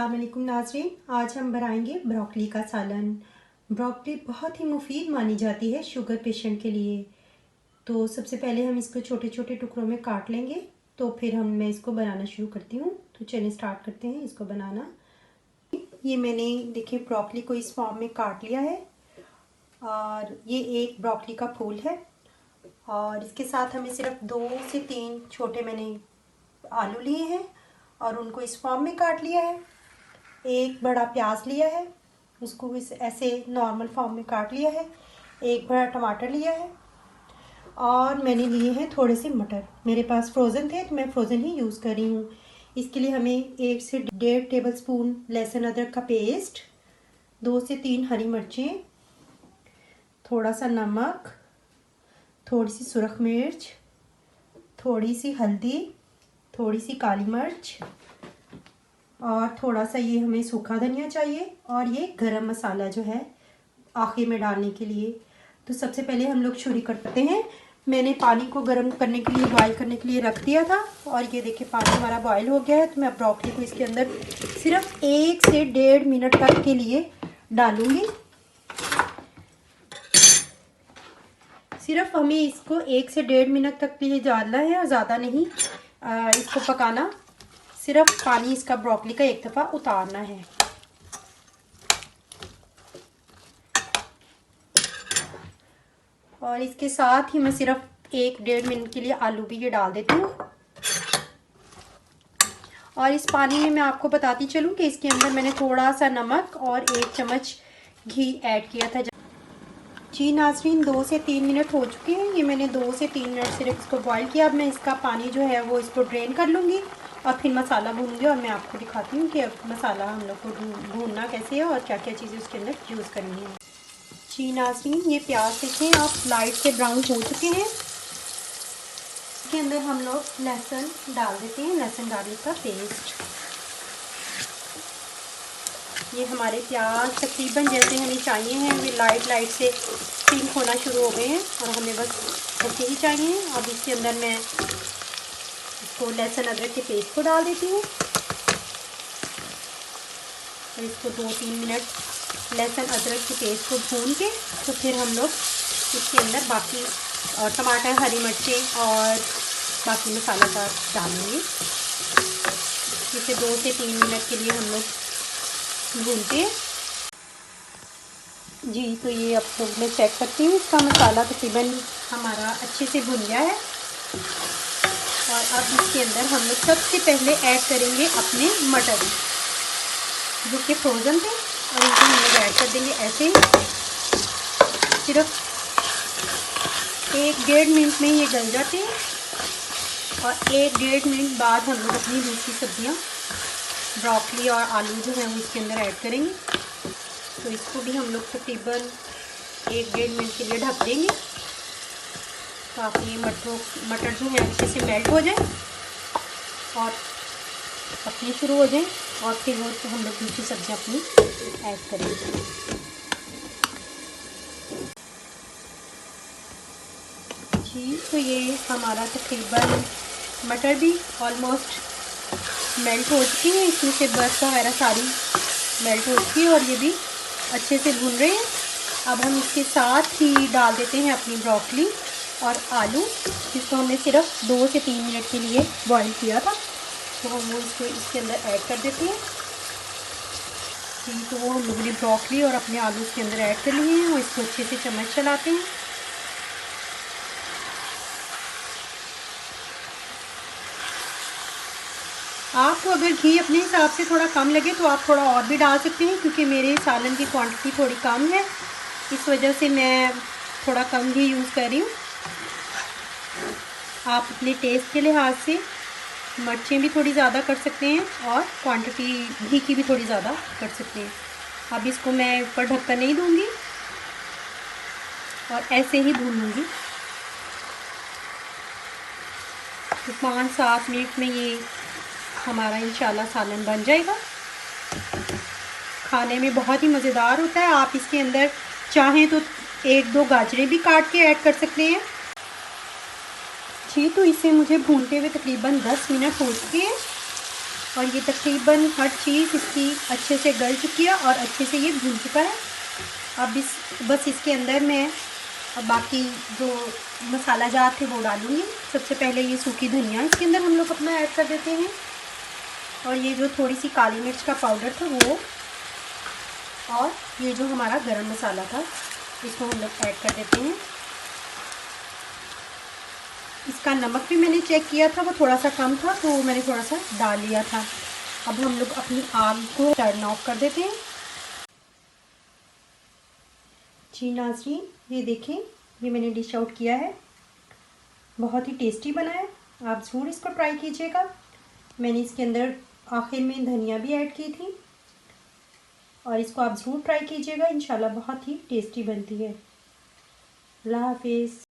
अस्सलाम वालेकुम नाज़रीन, आज हम बनाएंगे ब्रोकली का सालन। ब्रोकली बहुत ही मुफीद मानी जाती है शुगर पेशेंट के लिए। तो सबसे पहले हम इसको छोटे छोटे टुकड़ों में काट लेंगे, तो फिर मैं इसको बनाना शुरू करती हूँ। तो चलिए स्टार्ट करते हैं इसको बनाना। ये मैंने देखिए ब्रोकली को इस फॉर्म में काट लिया है और ये एक ब्रोकली का फूल है। और इसके साथ हमें सिर्फ 2 से 3 छोटे मैंने आलू लिए हैं और उनको इस फॉर्म में काट लिया है। एक बड़ा प्याज लिया है, उसको इस ऐसे नॉर्मल फॉर्म में काट लिया है। एक बड़ा टमाटर लिया है और मैंने लिए हैं थोड़े से मटर। मेरे पास फ्रोज़न थे तो मैं फ्रोज़न ही यूज़ कर रही हूँ। इसके लिए हमें 1 से 1.5 टेबलस्पून लहसुन अदरक का पेस्ट, 2 से 3 हरी मिर्चें, थोड़ा सा नमक, थोड़ी सी सुरख मिर्च, थोड़ी सी हल्दी, थोड़ी सी काली मिर्च और थोड़ा सा ये हमें सूखा धनिया चाहिए और ये गरम मसाला जो है आखिर में डालने के लिए। तो सबसे पहले हम लोग शुरू करते हैं। मैंने पानी को गर्म करने के लिए, बॉयल करने के लिए रख दिया था और ये देखिए पानी हमारा बॉयल हो गया है। तो मैं ब्रोकली को इसके अंदर सिर्फ 1 से 1.5 मिनट तक के लिए डालूंगी। सिर्फ हमें इसको 1 से 1.5 मिनट तक के लिए डालना है और ज़्यादा नहीं इसको पकाना। सिर्फ पानी इसका ब्रोकली का एक दफ़ा उतारना है। और इसके साथ ही मैं सिर्फ 1-1.5 मिनट के लिए आलू भी ये डाल देती हूँ। और इस पानी में मैं आपको बताती चलूँ कि इसके अंदर मैंने थोड़ा सा नमक और 1 चम्मच घी ऐड किया था। जी नाज़रीन, 2 से 3 मिनट हो चुके हैं। ये मैंने 2 से 3 मिनट सिर्फ इसको बॉईल किया। अब मैं इसका पानी जो है वो इसको ड्रेन कर लूँगी और फिर मसाला भूनूंगी और मैं आपको दिखाती हूँ कि अब मसाला हम लोग को भूनना कैसे है और क्या क्या चीज़ें उसके अंदर यूज़ करनी है। जी नाज़रीन, ये प्याज देखें आप लाइट से ब्राउन हो चुके हैं। इसके अंदर हम लोग लहसुन डाल देते हैं, लहसुन गार्लिक का पेस्ट। ये हमारे प्याज तकरीबन जैसे हमें चाहिए हैं वे लाइट से पिंक होना शुरू हो गए हैं और हमें बस ऐसे ही चाहिए। अब इसके अंदर मैं इसको लहसुन अदरक के पेस्ट को डाल देती हूँ और इसको 2-3 मिनट लहसुन अदरक के पेस्ट को भून के तो फिर हम लोग इसके अंदर बाकी और टमाटर, हरी मिर्चें और बाकी मसाला डालेंगे। इसे 2 से 3 मिनट के लिए हम लोग भूनते हैं। जी तो ये अब तो मैं चेक करती हूँ, इसका मसाला तकरीबन हमारा अच्छे से भुन गया है। और अब इसके अंदर हम लोग सबसे पहले ऐड करेंगे अपने मटर जो कि फ्रोज़न थे और इनको हम लोग ऐड कर देंगे ऐसे ही। सिर्फ 1-1.5 मिनट में ये गल जाते हैं और 1-1.5 मिनट बाद हम लोग अपनी दूसरी सब्जियाँ ब्रोकली और आलू जो है वो इसके अंदर ऐड करेंगे। तो इसको भी हम लोग तकरीबन 1-1.5 मिनट के लिए ढक देंगे ताकि मटर जो है अच्छे से मेल्ट हो जाए और पकनी शुरू हो जाए और फिर वो तो हम लोग दूसरी सब्जियाँ अपनी ऐड करेंगे। जी तो ये हमारा तकरीबन मटर भी ऑलमोस्ट मेल्ट हो चुकी है, इसमें से बर्फ़ वगैरह सारी मेल्ट हो चुकी है और ये भी अच्छे से भून रहे हैं। अब हम इसके साथ ही डाल देते हैं अपनी ब्रोकली और आलू जिसको हमने सिर्फ 2 से 3 मिनट के लिए बॉईल किया था। तो हम वो इसको इसके अंदर ऐड कर देते हैं। जी तो वो हम लोगों ने ब्रोकली और अपने आलू इसके अंदर ऐड कर लिए हैं और इसको अच्छे से चम्मच चलाते हैं। आपको अगर घी अपने हिसाब से थोड़ा कम लगे तो आप थोड़ा और भी डाल सकते हैं, क्योंकि मेरे सालन की क्वांटिटी थोड़ी कम है, इस वजह से मैं थोड़ा कम घी यूज़ कर रही हूँ। आप अपने टेस्ट के लिहाज से मिर्चें भी थोड़ी ज़्यादा कर सकते हैं और क्वांटिटी घी की भी थोड़ी ज़्यादा कर सकते हैं। अब इसको मैं ऊपर ढक्कन नहीं दूँगी और ऐसे ही भून लूँगी। तो 5-7 मिनट में ये हमारा इंशाल्लाह सालन बन जाएगा। खाने में बहुत ही मज़ेदार होता है। आप इसके अंदर चाहें तो 1-2 गाजरें भी काट के ऐड कर सकते हैं। जी तो इसे मुझे भूनते हुए तकरीबन 10 मिनट हो चुके हैं और ये तकरीबन हर चीज़ इसकी अच्छे से गल चुकी है और अच्छे से ये भून चुका है। अब बस इसके अंदर मैं अब बाकी जो मसाला जात थे वो डालूँगी। सबसे पहले ये सूखी धनिया इसके अंदर हम लोग अपना ऐड कर देते हैं, और ये जो थोड़ी सी काली मिर्च का पाउडर था वो, और ये जो हमारा गरम मसाला था इसको हम लोग ऐड कर देते हैं। इसका नमक भी मैंने चेक किया था, वो थोड़ा सा कम था तो मैंने थोड़ा सा डाल लिया था। अब हम लोग अपनी आग को टर्न ऑफ कर देते हैं। जी नाज़रीन, ये देखें, ये मैंने डिश आउट किया है। बहुत ही टेस्टी बना है, आप ज़रूर इसको ट्राई कीजिएगा। मैंने इसके अंदर आखिर में धनिया भी ऐड की थी, और इसको आप ज़रूर ट्राई कीजिएगा। इंशाल्लाह बहुत ही टेस्टी बनती है। अल्लाह हाफिज़।